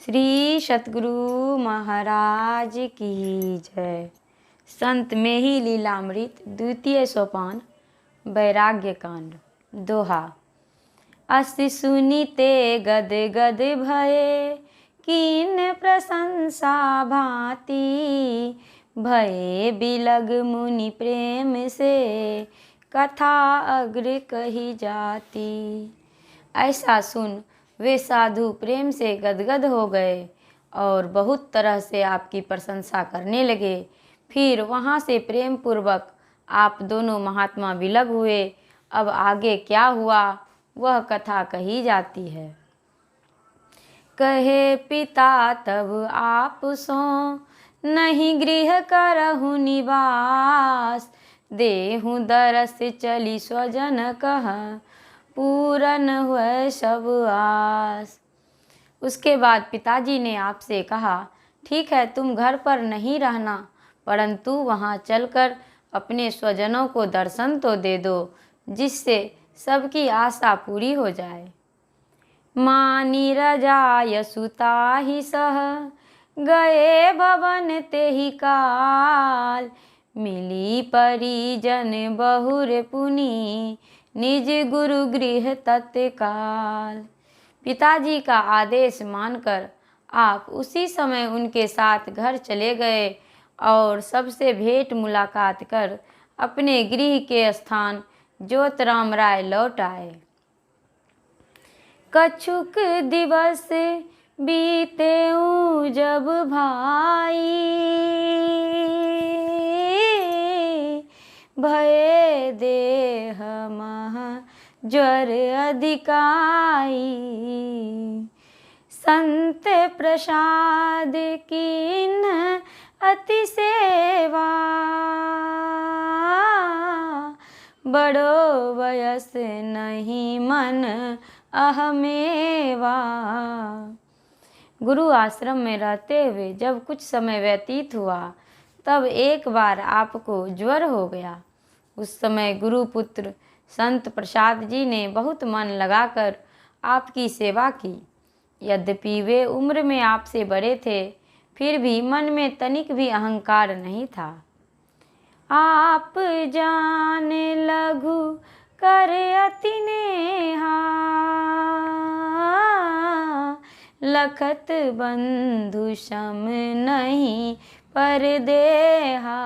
श्री सतगुरु महाराज की जय। संत में ही लीलामृत द्वितीय सोपान वैराग्य कांड। दोहा। अस सुनीते गद गद भये कीन प्रशंसा भांति, भये बिलग मुनि प्रेम से कथा अग्र कही जाती। ऐसा सुन वे साधु प्रेम से गदगद हो गए और बहुत तरह से आपकी प्रशंसा करने लगे। फिर वहाँ से प्रेम पूर्वक आप दोनों महात्मा विलग हुए। अब आगे क्या हुआ वह कथा कही जाती है। कहे पिता तब आप सो नहीं गृह करहु निवास, देहु दरस चली स्वजन कह पूरन हुए सब आस। उसके बाद पिताजी ने आपसे कहा, ठीक है तुम घर पर नहीं रहना, परंतु वहाँ चलकर अपने स्वजनों को दर्शन तो दे दो, जिससे सबकी आशा पूरी हो जाए। मानी रजाय सुता ही सह गए भवन ते ही काल, मिली परिजन बहुर पुनि निज गुरु गृह तत्काल। पिताजी का आदेश मानकर आप उसी समय उनके साथ घर चले गए और सबसे भेंट मुलाकात कर अपने गृह के स्थान ज्योतराम राय लौट आए। कछुक दिवस बीते जब भाई, भये देह मह ज्वर अधिकाई, संत प्रसाद कीन अति सेवा, बड़ो वयस नहीं मन अहमेवा। गुरु आश्रम में रहते हुए जब कुछ समय व्यतीत हुआ, तब एक बार आपको ज्वर हो गया। उस समय गुरुपुत्र संत प्रसाद जी ने बहुत मन लगाकर आपकी सेवा की। यद्यपि वे उम्र में आपसे बड़े थे, फिर भी मन में तनिक भी अहंकार नहीं था। आप जान लघु कर अति नेहा, लखत बंधु सम नहीं पर देहा,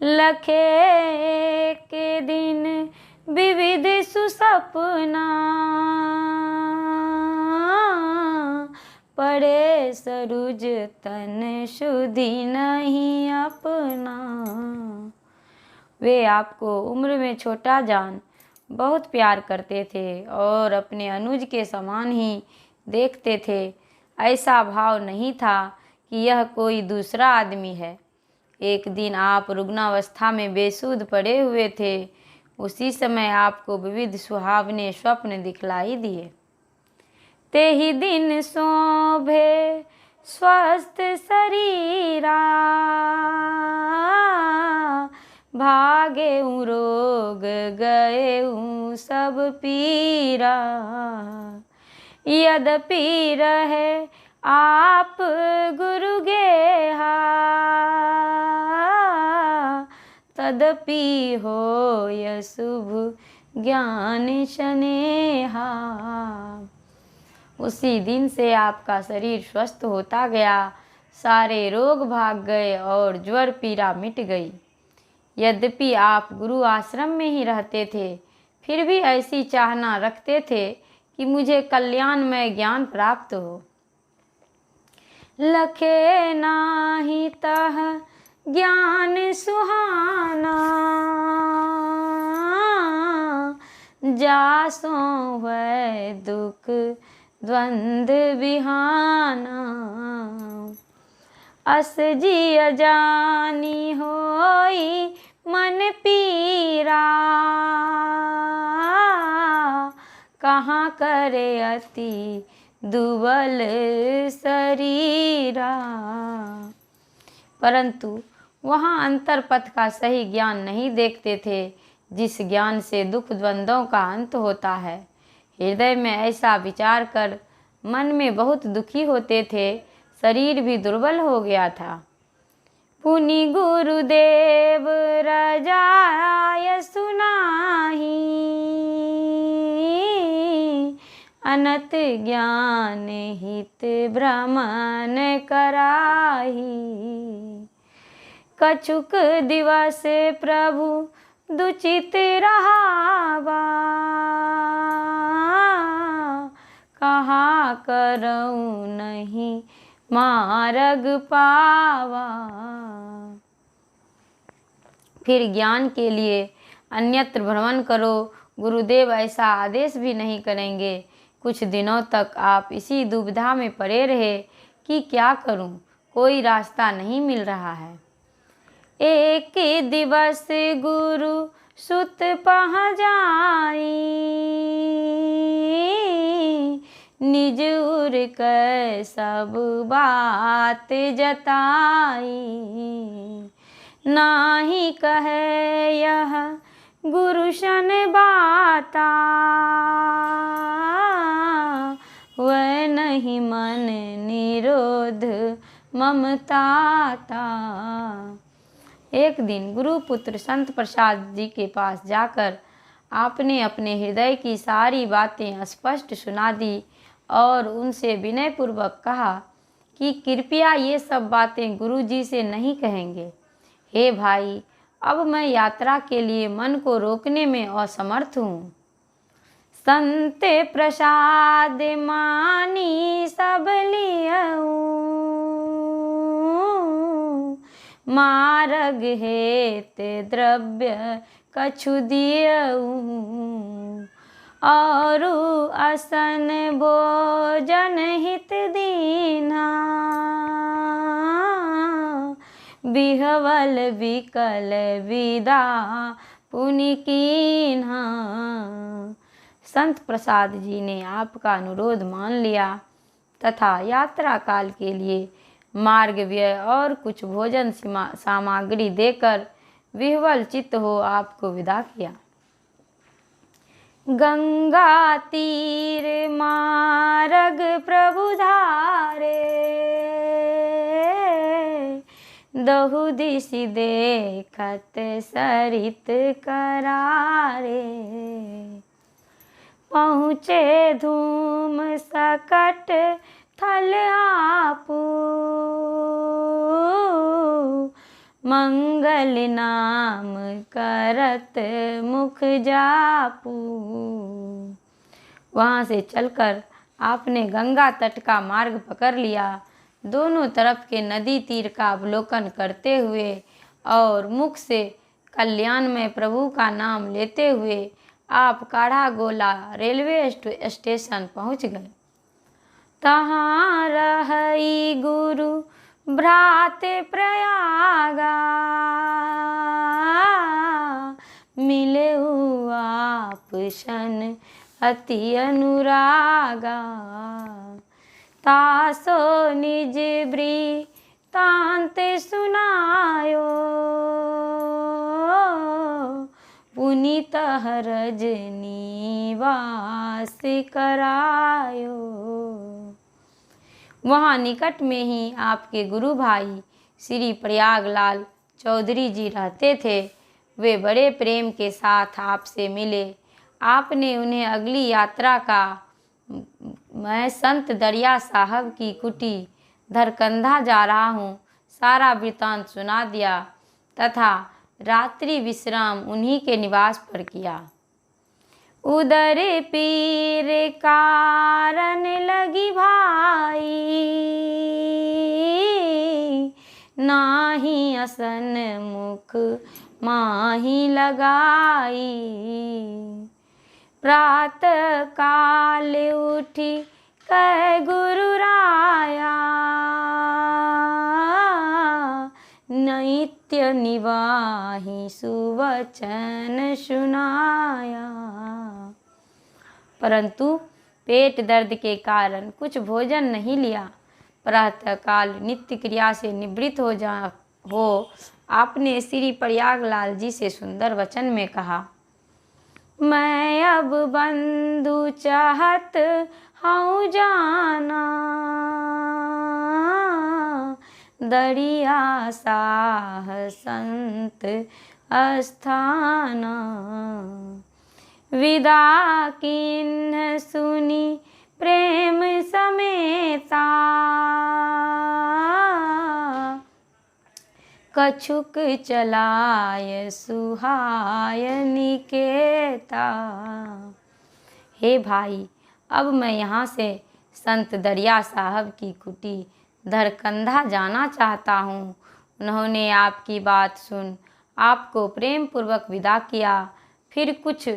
लखे के दिन विविध सुसपना, पड़े सरुज तन शुद्धि नहीं अपना। वे आपको उम्र में छोटा जान बहुत प्यार करते थे और अपने अनुज के समान ही देखते थे। ऐसा भाव नहीं था कि यह कोई दूसरा आदमी है। एक दिन आप रुग्णावस्था में बेसुध पड़े हुए थे। उसी समय आपको विविध सुहावने स्वप्न दिखलाई दिए। ते ही दिन शोभे स्वस्थ शरीरा, भागे रोग गए सब पीरा, यद्यपि रहे आप गुरु गेहा, तदपि होय शुभ ज्ञान स्नेहा। उसी दिन से आपका शरीर स्वस्थ होता गया, सारे रोग भाग गए और ज्वर पीड़ा मिट गई। यद्यपि आप गुरु आश्रम में ही रहते थे, फिर भी ऐसी चाहना रखते थे कि मुझे कल्याणमय ज्ञान प्राप्त हो। लखे नाही तह ज्ञान सुहाना, जासो है दुख द्वंद्व बिहाना, अस जी अजानी होई मन पीरा, कहाँ करे अति दुबल शरीरा। परंतु वहाँ अंतर पथ का सही ज्ञान नहीं देखते थे, जिस ज्ञान से दुख द्वंद्वों का अंत होता है। हृदय में ऐसा विचार कर मन में बहुत दुखी होते थे, शरीर भी दुर्बल हो गया था। पुनि गुरुदेव रजाय सुनाही, अनत ज्ञान हित भ्रमण कराही। कछुक दिवस प्रभु दुचित रहावा, कहा करऊँ नहीं मार्ग पावा। फिर ज्ञान के लिए अन्यत्र भ्रमण करो, गुरुदेव ऐसा आदेश भी नहीं करेंगे। कुछ दिनों तक आप इसी दुविधा में पड़े रहे कि क्या करूं, कोई रास्ता नहीं मिल रहा है। एक दिवस गुरु सुत पहुँचाई, निज उर कर सब बात जताई। नाही कहे यह गुरु शन बाता, वह नहीं मन निरोध ममताता। एक दिन गुरुपुत्र संत प्रसाद जी के पास जाकर आपने अपने हृदय की सारी बातें स्पष्ट सुना दी और उनसे विनयपूर्वक कहा कि कृपया ये सब बातें गुरु जी से नहीं कहेंगे। हे भाई, अब मैं यात्रा के लिए मन को रोकने में असमर्थ हूँ। संत प्रसाद मानी सब लियऊ, मार्ग हेत द्रव्य कछु दियऊ। और असन भोजन हित दीना, बिहवल विकल विदा पुनि कीन्हा। संत प्रसाद जी ने आपका अनुरोध मान लिया तथा यात्रा काल के लिए मार्ग व्यय और कुछ भोजन सामग्री देकर विह्वल चित्त हो आपको विदा किया। गंगा तीर मार्ग प्रभु धारे, दहु दिश देखत सरित करारे। पहुँचे धूम सकट थल आपू, मंगल नाम करत मुख जापू। वहाँ से चलकर आपने गंगा तट का मार्ग पकड़ लिया। दोनों तरफ के नदी तीर का अवलोकन करते हुए और मुख से कल्याण में प्रभु का नाम लेते हुए आप काढ़ा गोला रेलवे स्टेशन पहुँच गए। तहाँ रही गुरु भ्रात प्रयागा, मिले आप शन अति अनुरागा। तासो निज वृत्तांत सुनायो, पुनीत रजनी वास करायो। वहाँ निकट में ही आपके गुरु भाई श्री प्रयागलाल चौधरी जी रहते थे। वे बड़े प्रेम के साथ आपसे मिले। आपने उन्हें अगली यात्रा का मैं संत दरिया साहब की कुटी धरकंधा जा रहा हूँ सारा वृतांत सुना दिया तथा रात्रि विश्राम उन्हीं के निवास पर किया। उदर पीर कारण लगी भाई, नाही असन मुख माही लगाई। प्रातः काल उठी कह गुरु राया, नित्य निवाहि सुवचन सुनाया। परंतु पेट दर्द के कारण कुछ भोजन नहीं लिया। प्रातःकाल नित्य क्रिया से निवृत्त हो आपने श्री प्रयागलाल जी से सुंदर वचन में कहा, मैं अब बंधु चाहत हऊँ जाना, दरिया साह संत अस्थाना। विदा किन्ह सुनी प्रेम समेता, कछुक चलाय सुहाय निकेता। हे भाई, अब मैं यहाँ से संत दरिया साहब की कुटी धरकंधा जाना चाहता हूँ। उन्होंने आपकी बात सुन आपको प्रेम पूर्वक विदा किया, फिर कुछ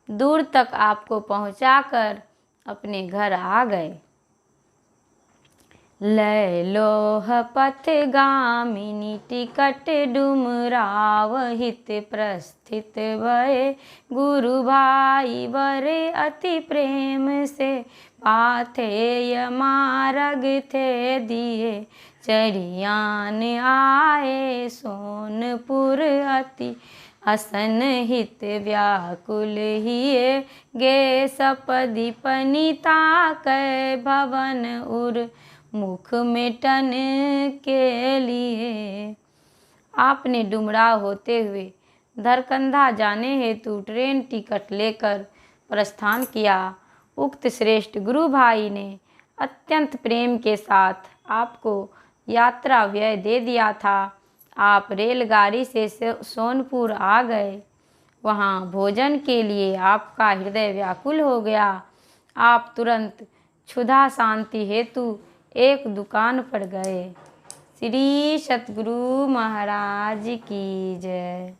दूर तक आपको पहुँचाकर अपने घर आ गए। लय लोह पथगामिनी टिकट डुमराव, हित प्रस्थित भये गुरु भाई वर, अति प्रेम से पाथेय मार्ग थे दिए, चढ़ियान आए सोनपुर अति असन हित व्याकुल हिये, गे सपदि पनिता कै भवन उर, मुख मेटन के लिए। आपने डुमराव होते हुए धरकंधा जाने हेतु ट्रेन टिकट लेकर प्रस्थान किया। उक्त श्रेष्ठ गुरु भाई ने अत्यंत प्रेम के साथ आपको यात्रा व्यय दे दिया था। आप रेलगाड़ी से सोनपुर आ गए। वहाँ भोजन के लिए आपका हृदय व्याकुल हो गया। आप तुरंत क्षुधा शांति हेतु एक दुकान पर गए। श्री सतगुरु महाराज की जय।